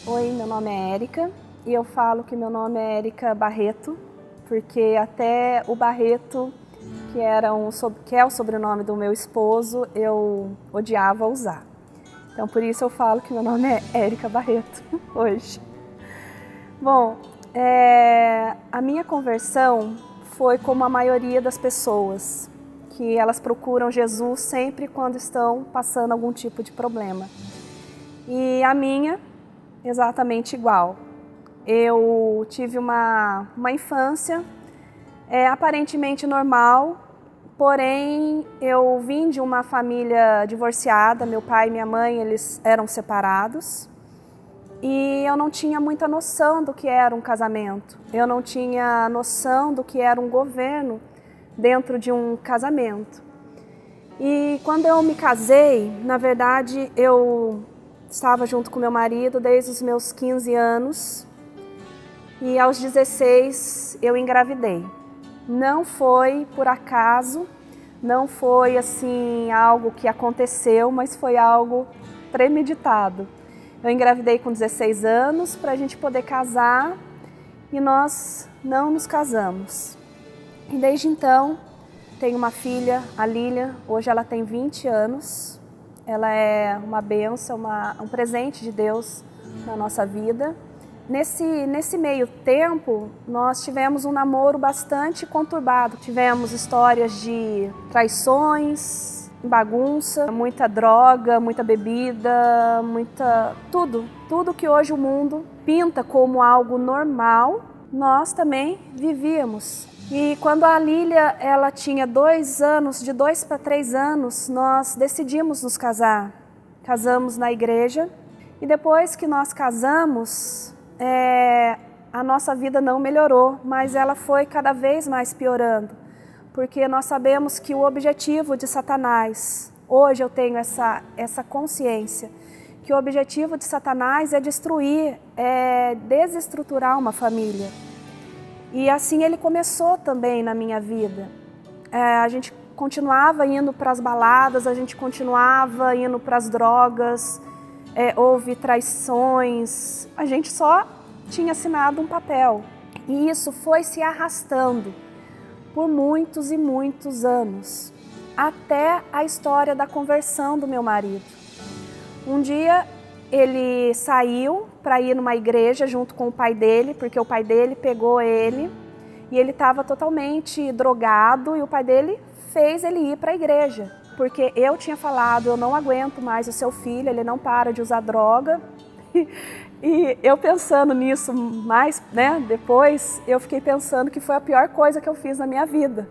Oi, meu nome é Érica e eu falo que meu nome é Érica Barreto, porque até o Barreto, que é o sobrenome do meu esposo, eu odiava usar. Então por isso eu falo que meu nome é Érica Barreto hoje. Bom, a minha conversão foi como a maioria das pessoas, que elas procuram Jesus sempre quando estão passando algum tipo de problema. E a minha, exatamente igual. Eu tive uma infância aparentemente normal, porém eu vim de uma família divorciada, meu pai e minha mãe eles eram separados e eu não tinha muita noção do que era um casamento, eu não tinha noção do que era um governo dentro de um casamento. E quando eu me casei, na verdade eu estava junto com meu marido desde os meus 15 anos e aos 16 eu engravidei. Não foi por acaso, não foi assim algo que aconteceu, mas foi algo premeditado. Eu engravidei com 16 anos para a gente poder casar e nós não nos casamos. E desde então tenho uma filha, a Lília, hoje ela tem 20 anos. Ela é uma bênção, um presente de Deus na nossa vida. Nesse meio tempo, nós tivemos um namoro bastante conturbado. Tivemos histórias de traições, bagunça, muita droga, muita bebida, tudo que hoje o mundo pinta como algo normal, nós também vivíamos. E quando a Lília ela tinha 2 anos, de 2 para 3 anos, nós decidimos nos casar. Casamos na igreja e depois que nós casamos, a nossa vida não melhorou, mas ela foi cada vez mais piorando, porque nós sabemos que o objetivo de Satanás, hoje eu tenho essa consciência, que o objetivo de Satanás é destruir, desestruturar uma família. E assim ele começou também na minha vida. A gente continuava indo para as baladas, a gente continuava indo para as drogas, houve traições, a gente só tinha assinado um papel. E isso foi se arrastando por muitos e muitos anos, até a história da conversão do meu marido. Um dia ele saiu para ir numa igreja junto com o pai dele, porque o pai dele pegou ele e ele estava totalmente drogado e o pai dele fez ele ir para a igreja. Porque eu tinha falado, eu não aguento mais o seu filho, ele não para de usar droga. E eu pensando nisso mais, depois, eu fiquei pensando que foi a pior coisa que eu fiz na minha vida.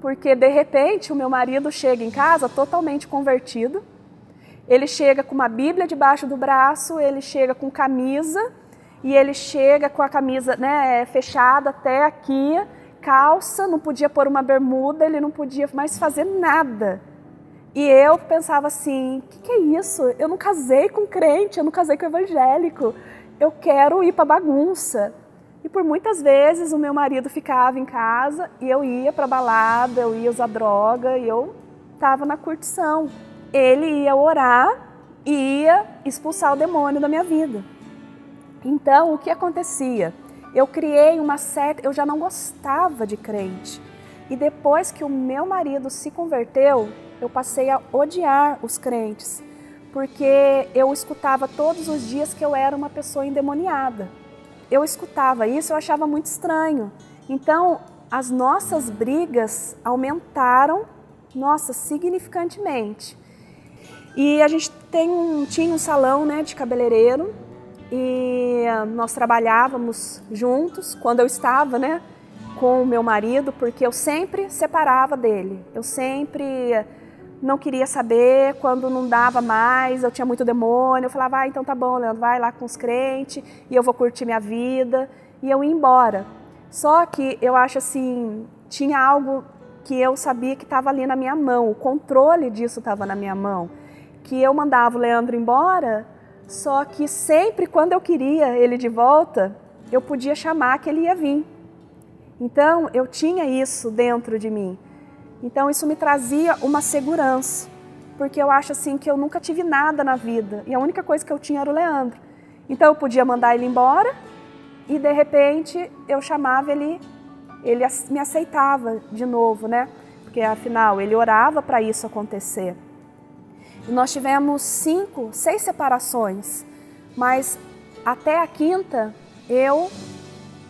Porque de repente o meu marido chega em casa totalmente convertido, ele chega com uma Bíblia debaixo do braço, ele chega com camisa, e ele chega com a camisa fechada até aqui, calça, não podia pôr uma bermuda, ele não podia mais fazer nada. E eu pensava assim, o que é isso? Eu não casei com crente, eu não casei com evangélico, eu quero ir para bagunça. E por muitas vezes o meu marido ficava em casa e eu ia para balada, eu ia usar droga e eu estava na curtição. Ele ia orar e ia expulsar o demônio da minha vida. Então o que acontecia? Eu criei eu já não gostava de crente. E depois que o meu marido se converteu, eu passei a odiar os crentes, porque eu escutava todos os dias que eu era uma pessoa endemoniada. Eu escutava isso, eu achava muito estranho. Então, as nossas brigas aumentaram, significantemente. E a gente tinha um salão de cabeleireiro e nós trabalhávamos juntos quando eu estava, com o meu marido, porque eu sempre separava dele. Eu sempre não queria saber, quando não dava mais, eu tinha muito demônio, eu falava, então tá bom, Leandro, vai lá com os crentes e eu vou curtir minha vida, e eu ia embora. Só que eu acho assim, tinha algo que eu sabia que estava ali na minha mão, o controle disso estava na minha mão, que eu mandava o Leandro embora, só que sempre quando eu queria ele de volta, eu podia chamar que ele ia vir. Então eu tinha isso dentro de mim. Então isso me trazia uma segurança, porque eu acho assim que eu nunca tive nada na vida e a única coisa que eu tinha era o Leandro. Então eu podia mandar ele embora e de repente eu chamava ele me aceitava de novo, né? Porque afinal ele orava para isso acontecer. E nós tivemos 6 separações, mas até a 5ª eu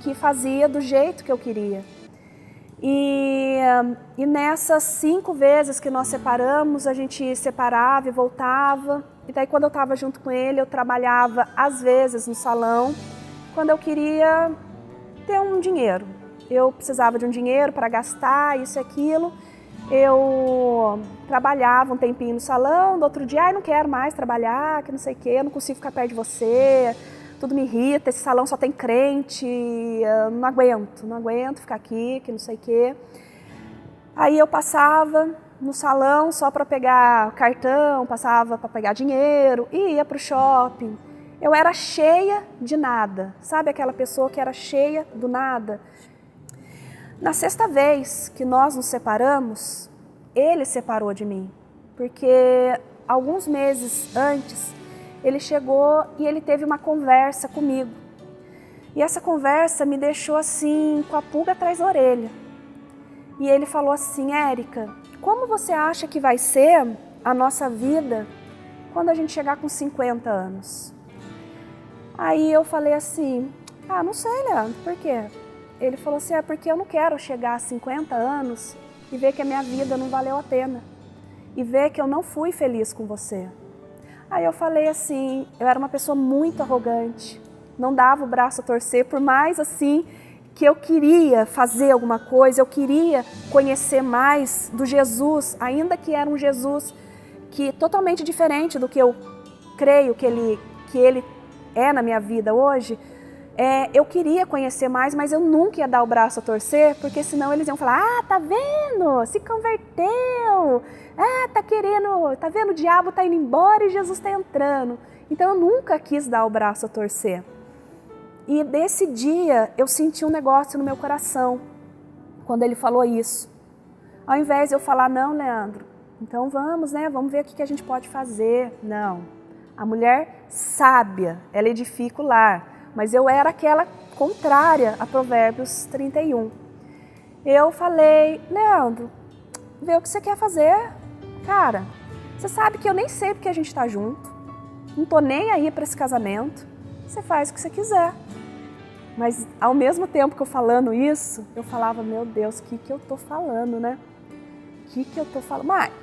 que fazia do jeito que eu queria. E nessas 5 vezes que nós separamos, a gente separava e voltava. E daí quando eu estava junto com ele, eu trabalhava às vezes no salão, quando eu queria ter um dinheiro. Eu precisava de um dinheiro para gastar, isso e aquilo. Eu trabalhava um tempinho no salão, no outro dia, não quero mais trabalhar, que não sei o quê, eu não consigo ficar perto de você, tudo me irrita, esse salão só tem crente, não aguento ficar aqui, que não sei o quê. Aí eu passava no salão só para pegar cartão, passava para pegar dinheiro, ia para o shopping. Eu era cheia de nada, sabe aquela pessoa que era cheia do nada? Na 6ª vez que nós nos separamos, ele separou de mim, porque alguns meses antes ele chegou e ele teve uma conversa comigo. E essa conversa me deixou assim, com a pulga atrás da orelha. E ele falou assim: Érica, como você acha que vai ser a nossa vida quando a gente chegar com 50 anos? Aí eu falei assim, não sei, Leandro, por quê? Ele falou assim, porque eu não quero chegar a 50 anos e ver que a minha vida não valeu a pena. E ver que eu não fui feliz com você. Aí eu falei assim, eu era uma pessoa muito arrogante, não dava o braço a torcer, por mais assim que eu queria fazer alguma coisa, eu queria conhecer mais do Jesus, ainda que era um Jesus que totalmente diferente do que eu creio que ele é na minha vida hoje. Eu queria conhecer mais, mas eu nunca ia dar o braço a torcer, porque senão eles iam falar, tá vendo? Se converteu, tá vendo? O diabo tá indo embora e Jesus tá entrando. Então eu nunca quis dar o braço a torcer. E desse dia eu senti um negócio no meu coração, quando ele falou isso. Ao invés de eu falar, não, Leandro, então vamos, né? Vamos ver o que a gente pode fazer. Não, a mulher sábia, ela edifica o lar. Mas eu era aquela contrária a Provérbios 31. Eu falei, Leandro, vê o que você quer fazer. Cara, você sabe que eu nem sei porque a gente tá junto. Não tô nem aí para esse casamento. Você faz o que você quiser. Mas ao mesmo tempo que eu falando isso, eu falava, meu Deus, o que eu tô falando, né? O que eu tô falando? Mas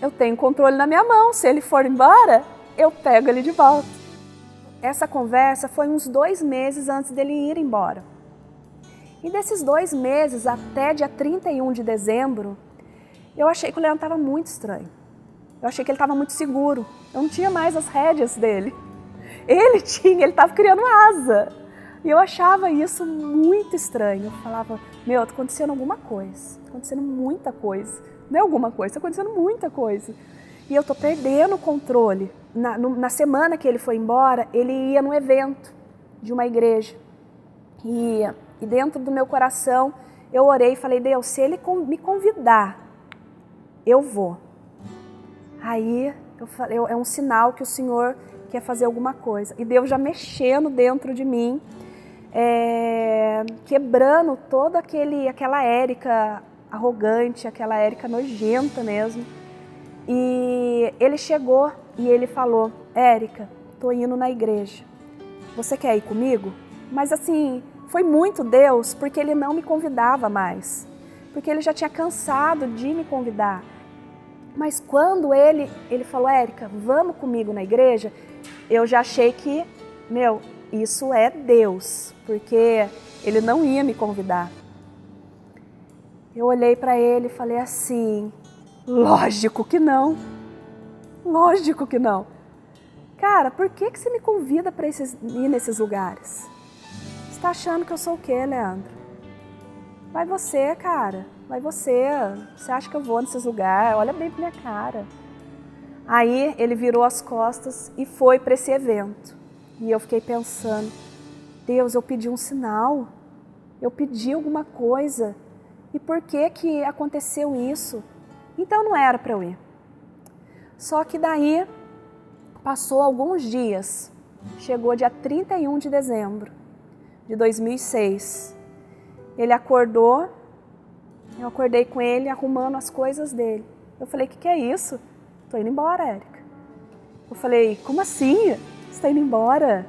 eu tenho controle na minha mão. Se ele for embora, eu pego ele de volta. Essa conversa foi uns 2 meses antes dele ir embora. E desses 2 meses, até dia 31 de dezembro, eu achei que o Leandro estava muito estranho. Eu achei que ele estava muito seguro. Eu não tinha mais as rédeas dele. Ele estava criando asa. E eu achava isso muito estranho. Eu falava, meu, está acontecendo alguma coisa. Está acontecendo muita coisa. Não é alguma coisa, está acontecendo muita coisa. E eu estou perdendo o controle. Na semana que ele foi embora, ele ia num evento de uma igreja. E dentro do meu coração, eu orei e falei, Deus, se ele me convidar, eu vou. Aí eu falei, é um sinal que o Senhor quer fazer alguma coisa. E Deus já mexendo dentro de mim, quebrando toda aquela Érica arrogante, aquela Érica nojenta mesmo. E ele chegou e ele falou, Érica, tô indo na igreja. Você quer ir comigo? Mas assim, foi muito Deus, porque ele não me convidava mais. Porque ele já tinha cansado de me convidar. Mas quando ele falou, Érica, vamos comigo na igreja, eu já achei que, isso é Deus, porque ele não ia me convidar. Eu olhei para ele e falei assim, lógico que não. Lógico que não. Cara, por que você me convida para ir nesses lugares? Você tá achando que eu sou o quê, Leandro? Vai você, cara. Vai você. Você acha que eu vou nesses lugares? Olha bem pra minha cara. Aí ele virou as costas e foi para esse evento. E eu fiquei pensando, Deus, eu pedi um sinal. Eu pedi alguma coisa. E por que aconteceu isso? Então não era para eu ir. Só que daí passou alguns dias chegou dia 31 de dezembro de 2006. Ele acordou, eu acordei com ele arrumando as coisas dele. Eu falei, o que é isso? Tô indo embora, Érica. Eu falei, como assim? Você tá indo embora?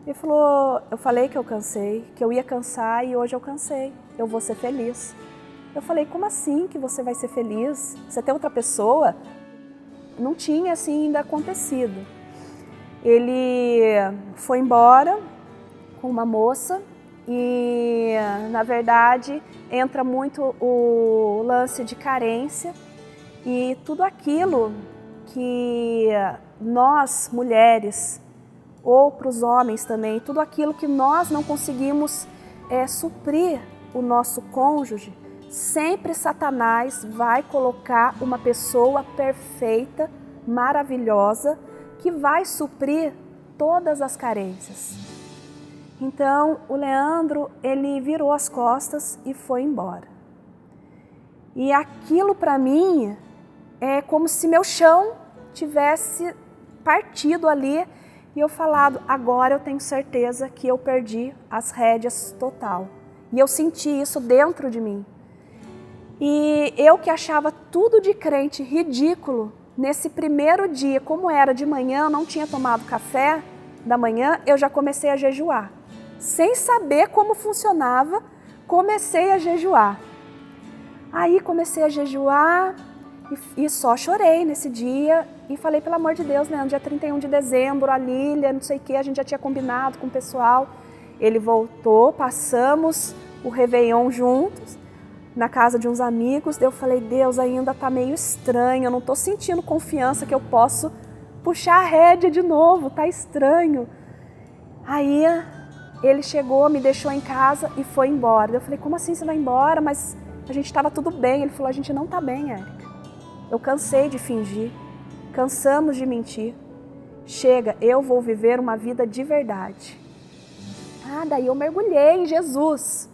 Ele falou, eu falei que eu cansei, que eu ia cansar e hoje eu cansei. Eu vou ser feliz. Eu falei, como assim que você vai ser feliz? Você tem outra pessoa? Não tinha assim ainda acontecido. Ele foi embora com uma moça e, na verdade, entra muito o lance de carência e tudo aquilo que nós, mulheres, ou para os homens também, tudo aquilo que nós não conseguimos suprir o nosso cônjuge, sempre Satanás vai colocar uma pessoa perfeita, maravilhosa, que vai suprir todas as carências. Então, o Leandro, ele virou as costas e foi embora. E aquilo para mim é como se meu chão tivesse partido ali e eu falado, agora eu tenho certeza que eu perdi as rédeas total. E eu senti isso dentro de mim. E eu que achava tudo de crente ridículo, nesse primeiro dia, como era de manhã, eu não tinha tomado café da manhã, eu já comecei a jejuar. Sem saber como funcionava, comecei a jejuar. Aí comecei a jejuar e só chorei nesse dia e falei, pelo amor de Deus, Leandro, dia 31 de dezembro, a Lília, não sei o que, a gente já tinha combinado com o pessoal. Ele voltou, passamos o Réveillon juntos, na casa de uns amigos. Eu falei, Deus, ainda tá meio estranho, eu não tô sentindo confiança que eu posso puxar a rédea de novo, tá estranho. Aí ele chegou, me deixou em casa e foi embora. Eu falei, como assim você vai embora? Mas a gente estava tudo bem. Ele falou, a gente não tá bem, Érica. Eu cansei de fingir, cansamos de mentir. Chega, eu vou viver uma vida de verdade. Daí eu mergulhei em Jesus,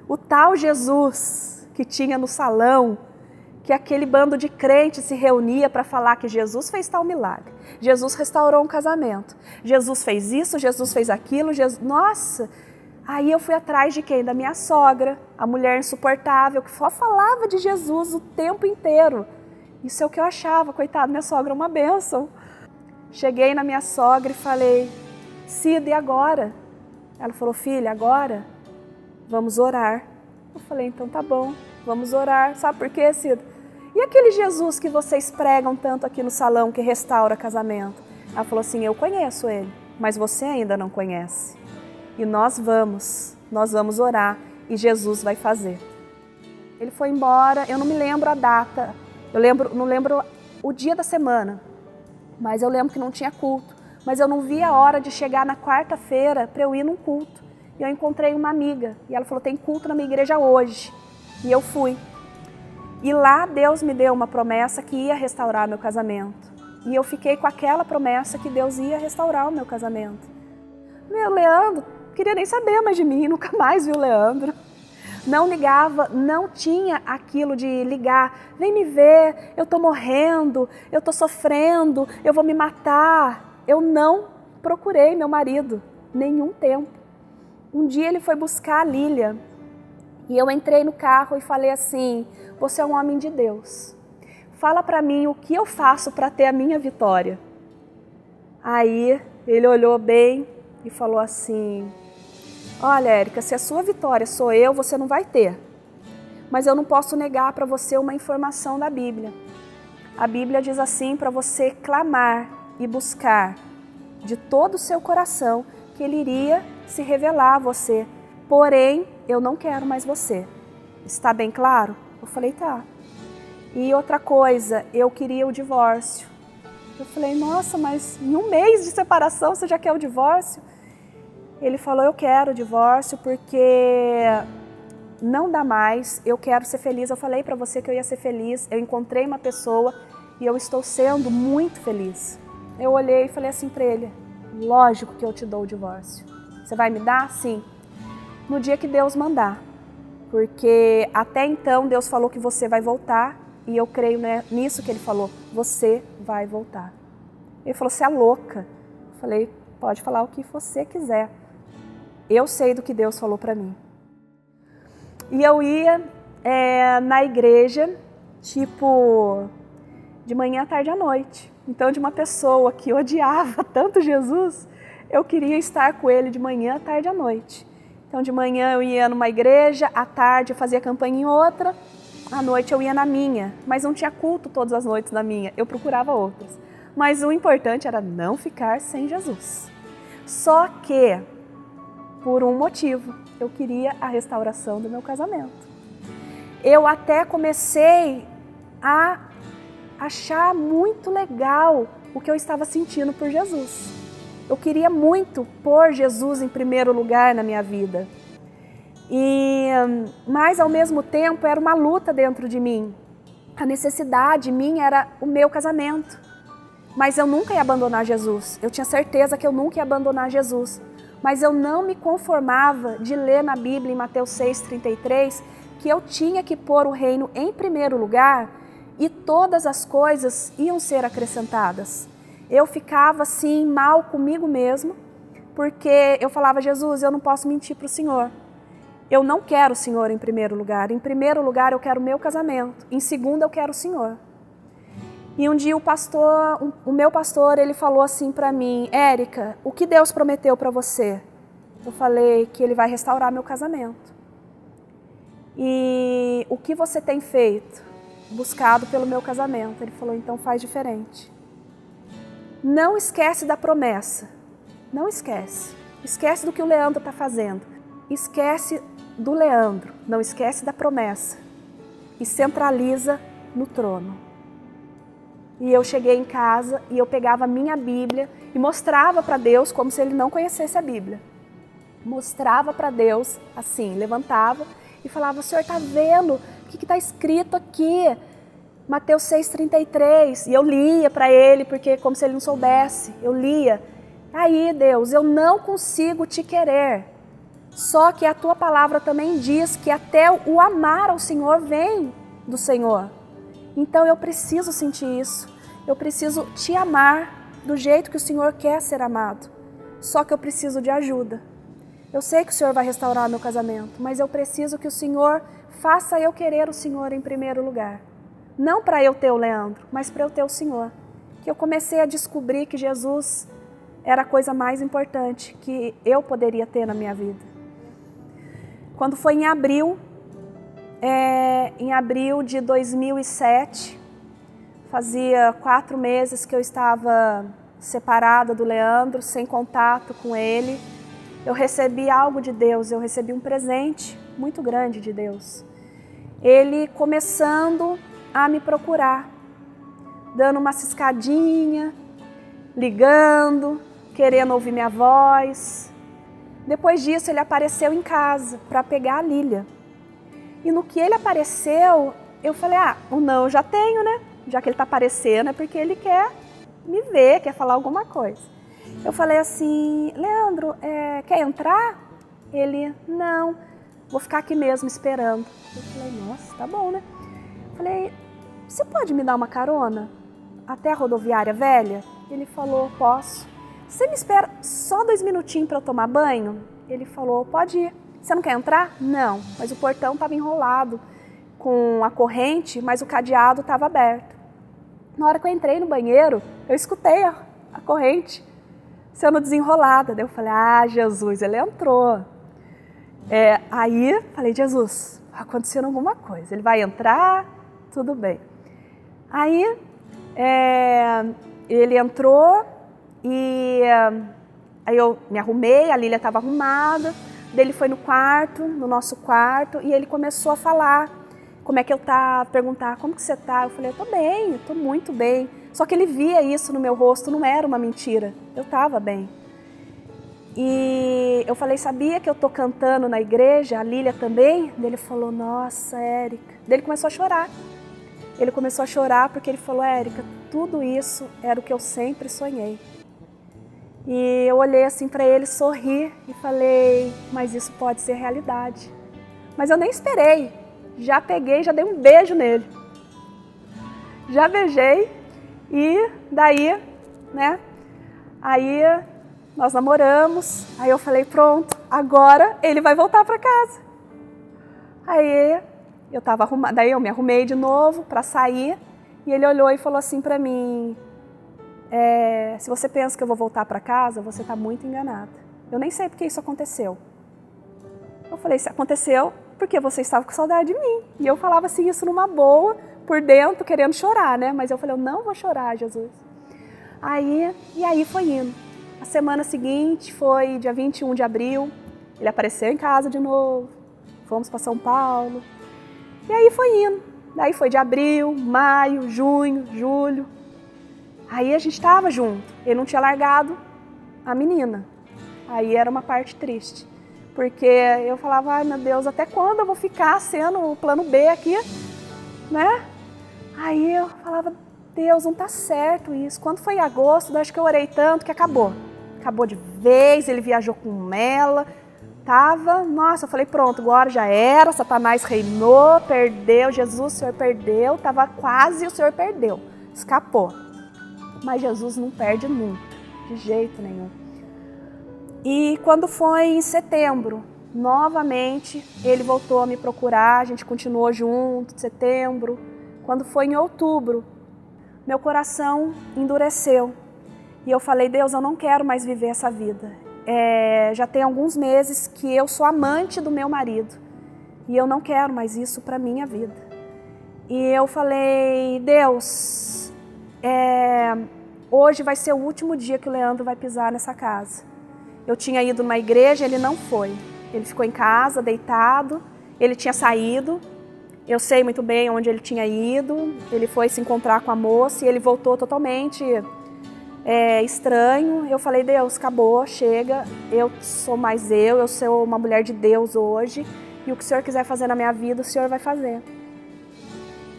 o tal Jesus que tinha no salão, que aquele bando de crentes se reunia para falar que Jesus fez tal milagre. Jesus restaurou um casamento. Jesus fez isso, Jesus fez aquilo. Nossa! Aí eu fui atrás de quem? Da minha sogra, a mulher insuportável, que só falava de Jesus o tempo inteiro. Isso é o que eu achava, coitado, minha sogra é uma bênção. Cheguei na minha sogra e falei, Cida, e agora? Ela falou, filha, agora vamos orar. Eu falei, então tá bom, vamos orar. Sabe por quê, Cida? E aquele Jesus que vocês pregam tanto aqui no salão, que restaura casamento? Ela falou assim, eu conheço ele, mas você ainda não conhece. E nós vamos orar e Jesus vai fazer. Ele foi embora, eu não me lembro a data, não lembro o dia da semana, mas eu lembro que não tinha culto. Mas eu não vi a hora de chegar na quarta-feira para eu ir num culto. E eu encontrei uma amiga e ela falou, tem culto na minha igreja hoje. E eu fui. E lá Deus me deu uma promessa que ia restaurar meu casamento. E eu fiquei com aquela promessa que Deus ia restaurar o meu casamento. Meu Leandro, queria nem saber mais de mim, nunca mais vi o Leandro. Não ligava, não tinha aquilo de ligar, vem me ver, eu tô morrendo, eu tô sofrendo, eu vou me matar. Eu não procurei meu marido, nenhum tempo. Um dia ele foi buscar a Lília e eu entrei no carro e falei assim, você é um homem de Deus, fala pra mim o que eu faço para ter a minha vitória. Aí ele olhou bem e falou assim, olha, Érica, se a sua vitória sou eu, você não vai ter. Mas eu não posso negar para você uma informação da Bíblia. A Bíblia diz assim, para você clamar e buscar de todo o seu coração que Ele iria se revelar a você. Porém, eu não quero mais você. Está bem claro? Eu falei, tá. E outra coisa, eu queria o divórcio. Eu falei, nossa, mas em um mês de separação você já quer o divórcio? Ele falou, eu quero o divórcio porque não dá mais, eu quero ser feliz. Eu falei para você que eu ia ser feliz, eu encontrei uma pessoa e eu estou sendo muito feliz. Eu olhei e falei assim para ele, lógico que eu te dou o divórcio. Você vai me dar? Sim. No dia que Deus mandar. Porque até então Deus falou que você vai voltar e eu creio nisso que Ele falou, você vai voltar. Ele falou, você é louca. Eu falei, pode falar o que você quiser. Eu sei do que Deus falou para mim. E eu ia na igreja, tipo, de manhã, tarde à noite. Então, de uma pessoa que odiava tanto Jesus, eu queria estar com ele de manhã, tarde à noite. Então, de manhã eu ia numa igreja, à tarde eu fazia campanha em outra, à noite eu ia na minha. Mas não tinha culto todas as noites na minha, eu procurava outras. Mas o importante era não ficar sem Jesus. Só que, por um motivo, eu queria a restauração do meu casamento. Eu até comecei a achar muito legal o que eu estava sentindo por Jesus. Eu queria muito pôr Jesus em primeiro lugar na minha vida. Mas, ao mesmo tempo, era uma luta dentro de mim. A necessidade minha era o meu casamento. Mas eu nunca ia abandonar Jesus. Eu tinha certeza que eu nunca ia abandonar Jesus. Mas eu não me conformava de ler na Bíblia, em Mateus 6,33, que eu tinha que pôr o reino em primeiro lugar e todas as coisas iam ser acrescentadas. Eu ficava assim mal comigo mesmo, porque eu falava, Jesus, eu não posso mentir para o Senhor. Eu não quero o Senhor em primeiro lugar. Em primeiro lugar eu quero o meu casamento. Em segundo eu quero o Senhor. E um dia o meu pastor, ele falou assim para mim, Érica, o que Deus prometeu para você? Eu falei que Ele vai restaurar meu casamento. E o que você tem feito? Buscado pelo meu casamento. Ele falou, então faz diferente. Não esquece da promessa. Não esquece. Esquece do que o Leandro está fazendo. Esquece do Leandro. Não esquece da promessa. E centraliza no trono. E eu cheguei em casa e eu pegava a minha Bíblia e mostrava para Deus como se Ele não conhecesse a Bíblia. Mostrava para Deus assim, levantava e falava, o Senhor está vendo? O que está escrito aqui? Mateus 6,33. E eu lia para Ele, porque como se Ele não soubesse. Eu lia. Aí, Deus, eu não consigo te querer. Só que a Tua palavra também diz que até o amar ao Senhor vem do Senhor. Então eu preciso sentir isso. Eu preciso te amar do jeito que o Senhor quer ser amado. Só que eu preciso de ajuda. Eu sei que o Senhor vai restaurar meu casamento, mas eu preciso que o Senhor faça eu querer o Senhor em primeiro lugar. Não para eu ter o Leandro, mas para eu ter o Senhor. Que eu comecei a descobrir que Jesus era a coisa mais importante que eu poderia ter na minha vida. Quando foi em abril de 2007, fazia 4 meses que eu estava separada do Leandro, sem contato com ele. Eu recebi algo de Deus, eu recebi um presente muito grande de Deus. Ele começando a me procurar, dando uma ciscadinha, ligando, querendo ouvir minha voz. Depois disso, ele apareceu em casa para pegar a Lília. E no que ele apareceu, eu falei, o não eu já tenho, né? Já que ele está aparecendo é porque ele quer me ver, quer falar alguma coisa. Eu falei assim, Leandro, quer entrar? Ele, não, vou ficar aqui mesmo esperando. Eu falei, nossa, tá bom, né? Eu falei, você pode me dar uma carona até a rodoviária velha? Ele falou, posso. Você me espera só 2 minutinhos para eu tomar banho? Ele falou, pode ir. Você não quer entrar? Não, mas o portão estava enrolado com a corrente, mas o cadeado estava aberto. Na hora que eu entrei no banheiro, eu escutei a corrente sendo desenrolada. Daí eu falei, Jesus, ele entrou. Aí, falei, Jesus, acontecendo alguma coisa. Ele vai entrar, tudo bem. Aí, ele entrou e aí eu me arrumei, a Lília estava arrumada. Daí ele foi no nosso quarto, e ele começou a falar como é que eu estava, perguntar como que você está. Eu falei, eu estou bem, eu estou muito bem. Só que ele via isso no meu rosto, não era uma mentira, eu estava bem. E eu falei, sabia que eu estou cantando na igreja, a Lília também? Daí ele falou, nossa, Érica. Daí ele começou a chorar. Ele começou a chorar porque ele falou, Érica, tudo isso era o que eu sempre sonhei. E eu olhei assim para ele, sorri e falei, mas isso pode ser realidade. Mas eu nem esperei, já peguei, já dei um beijo nele. Já beijei e daí, né, aí nós namoramos. Aí eu falei, pronto, agora ele vai voltar para casa. Aí eu tava arrumada, daí eu me arrumei de novo para sair. E ele olhou e falou assim para mim, se você pensa que eu vou voltar para casa, você está muito enganada. Eu nem sei porque isso aconteceu. Eu falei, se aconteceu, porque você estava com saudade de mim. E eu falava assim, isso numa boa, por dentro, querendo chorar, né? Mas eu falei, eu não vou chorar, Jesus. E aí foi indo. A semana seguinte foi dia 21 de abril, ele apareceu em casa de novo, fomos para São Paulo. E aí foi indo. Daí foi de abril, maio, junho, julho. Aí a gente estava junto. Ele não tinha largado a menina. Aí era uma parte triste. Porque eu falava, ai meu Deus, até quando eu vou ficar sendo o plano B aqui, né? Aí eu falava, Deus, não tá certo isso. Quando foi em agosto, acho que eu orei tanto que acabou. Acabou de vez, ele viajou com ela. Nossa, eu falei, pronto, agora já era, Satanás reinou, perdeu, Jesus, o Senhor perdeu, tava quase, o Senhor perdeu, escapou. Mas Jesus não perde nunca, de jeito nenhum. E quando foi em setembro, novamente, ele voltou a me procurar, a gente continuou junto, setembro. Quando foi em outubro, meu coração endureceu. E eu falei, Deus, eu não quero mais viver essa vida. Já tem alguns meses que eu sou amante do meu marido. E eu não quero mais isso para minha vida. E eu falei, Deus, hoje vai ser o último dia que o Leandro vai pisar nessa casa. Eu tinha ido numa igreja, ele não foi. Ele ficou em casa, deitado, ele tinha saído. Eu sei muito bem onde ele tinha ido. Ele foi se encontrar com a moça e ele voltou totalmente estranho. Eu falei, Deus, acabou, chega. Eu sou mais eu sou uma mulher de Deus hoje. E o que o Senhor quiser fazer na minha vida, o Senhor vai fazer.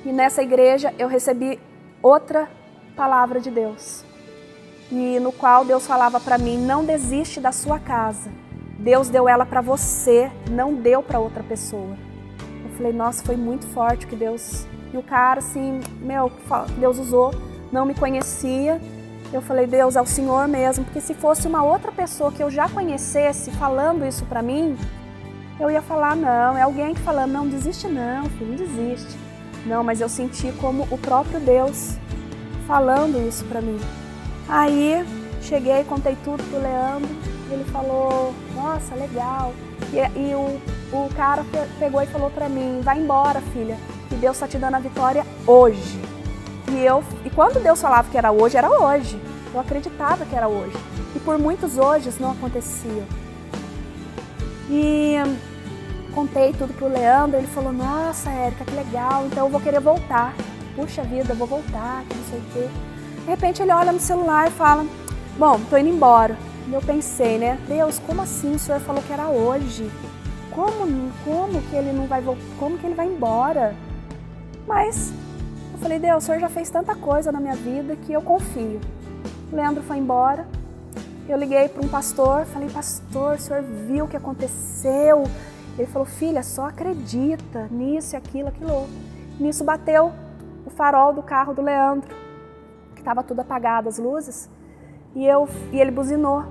E nessa igreja eu recebi outra palavra de Deus. E no qual Deus falava para mim, não desiste da sua casa. Deus deu ela para você, não deu para outra pessoa. Eu falei, nossa, foi muito forte que Deus... E o cara, assim, Deus usou, não me conhecia. Eu falei, Deus, é o Senhor mesmo. Porque se fosse uma outra pessoa que eu já conhecesse falando isso para mim, eu ia falar, não, é alguém que falando, não, desiste não, filho, não desiste. Não, mas eu senti como o próprio Deus falando isso para mim. Aí, cheguei, contei tudo pro Leandro, ele falou, nossa, legal. E o cara pegou e falou pra mim, vai embora, filha, que Deus tá te dando a vitória hoje. E quando Deus falava que era hoje, era hoje. Eu acreditava que era hoje. E por muitos hojes não acontecia. E contei tudo pro Leandro, ele falou, nossa, Érica, que legal, então eu vou querer voltar. Puxa vida, eu vou voltar, que não sei o quê. De repente ele olha no celular e fala, bom, tô indo embora. E eu pensei, né, Deus, como assim? O Senhor falou que era hoje. Como que ele não vai voltar? Como que ele vai embora? Mas eu falei, Deus, o Senhor já fez tanta coisa na minha vida que eu confio. O Leandro foi embora. Eu liguei para um pastor, falei, pastor, o senhor viu o que aconteceu? Ele falou, filha, só acredita nisso e aquilo, aquilo outro. Nisso bateu o farol do carro do Leandro, que estava tudo apagado, as luzes, e ele buzinou.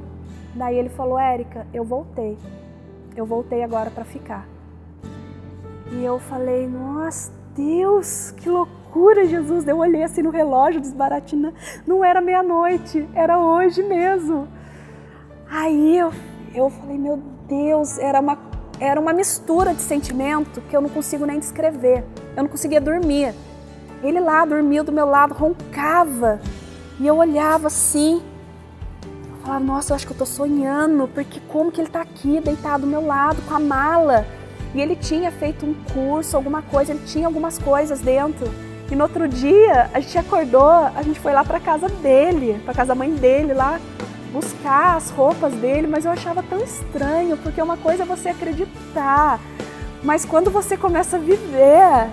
Daí ele falou, Érica, eu voltei agora para ficar. E eu falei, nossa, Deus, que loucura, Jesus. Eu olhei assim no relógio, desbaratina, não era meia-noite, era hoje mesmo. Aí eu falei, meu Deus, era uma mistura de sentimento que eu não consigo nem descrever. Eu não conseguia dormir. Ele lá dormiu do meu lado, roncava. E eu olhava assim. Eu falava, nossa, eu acho que eu tô sonhando. Porque como que ele tá aqui, deitado do meu lado, com a mala? E ele tinha feito um curso, alguma coisa, ele tinha algumas coisas dentro. E no outro dia, a gente acordou, a gente foi lá pra casa dele, pra casa da mãe dele lá, buscar as roupas dele, mas eu achava tão estranho, porque uma coisa é você acreditar, mas quando você começa a viver,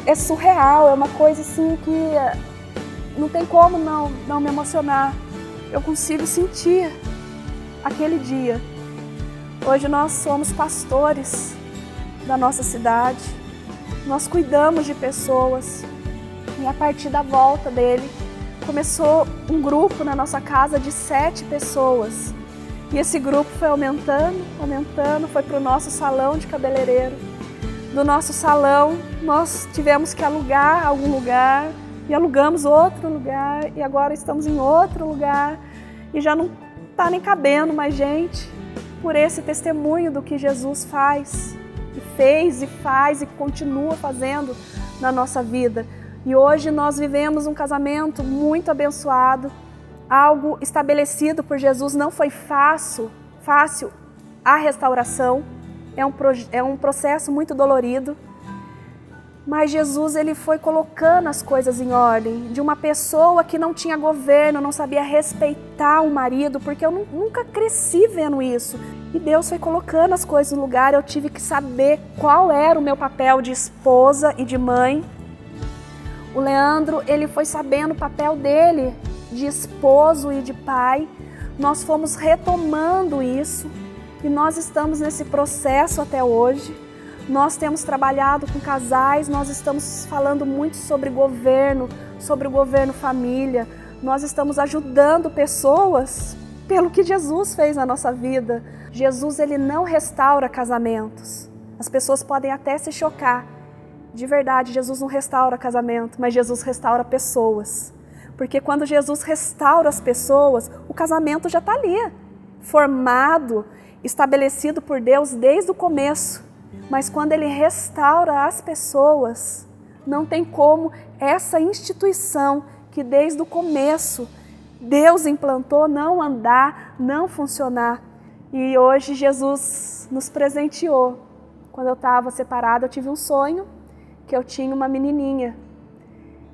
é surreal, é uma coisa assim que não tem como não me emocionar. Eu consigo sentir aquele dia. Hoje nós somos pastores da nossa cidade, nós cuidamos de pessoas e a partir da volta dele, começou um grupo na nossa casa de 7 pessoas. E esse grupo foi aumentando, foi para o nosso salão de cabeleireiro. Do nosso salão, nós tivemos que alugar algum lugar, e alugamos outro lugar, e agora estamos em outro lugar, e já não está nem cabendo mais gente, por esse testemunho do que Jesus faz, e fez, e faz, e continua fazendo na nossa vida. E hoje nós vivemos um casamento muito abençoado, algo estabelecido por Jesus. Não foi fácil a restauração, é um processo muito dolorido, mas Jesus ele foi colocando as coisas em ordem. De uma pessoa que não tinha governo, não sabia respeitar o marido, porque eu nunca cresci vendo isso. E Deus foi colocando as coisas no lugar, eu tive que saber qual era o meu papel de esposa e de mãe. O Leandro, ele foi sabendo o papel dele de esposo e de pai. Nós fomos retomando isso e nós estamos nesse processo até hoje. Nós temos trabalhado com casais, nós estamos falando muito sobre o governo família. Nós estamos ajudando pessoas pelo que Jesus fez na nossa vida. Jesus, ele não restaura casamentos. As pessoas podem até se chocar. De verdade, Jesus não restaura casamento, mas Jesus restaura pessoas. Porque quando Jesus restaura as pessoas, o casamento já está ali, formado, estabelecido por Deus desde o começo. Mas quando Ele restaura as pessoas, não tem como essa instituição que desde o começo Deus implantou não andar, não funcionar. E hoje Jesus nos presenteou. Quando eu estava separada, eu tive um sonho que eu tinha uma menininha.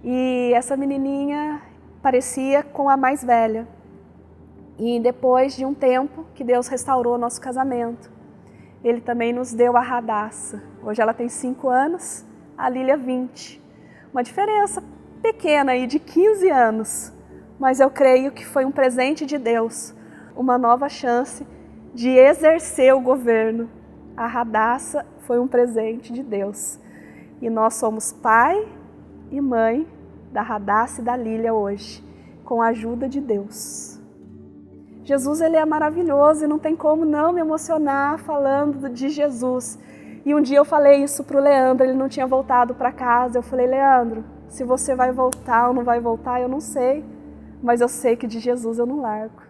E essa menininha parecia com a mais velha. E depois de um tempo que Deus restaurou o nosso casamento, Ele também nos deu a Radassa. Hoje ela tem 5 anos, a Lília 20. Uma diferença pequena aí de 15 anos. Mas eu creio que foi um presente de Deus, uma nova chance de exercer o governo. A Radassa foi um presente de Deus. E nós somos pai e mãe da Radassa e da Lília hoje, com a ajuda de Deus. Jesus, ele é maravilhoso e não tem como não me emocionar falando de Jesus. E um dia eu falei isso para o Leandro, ele não tinha voltado para casa. Eu falei, Leandro, se você vai voltar ou não vai voltar, eu não sei, mas eu sei que de Jesus eu não largo.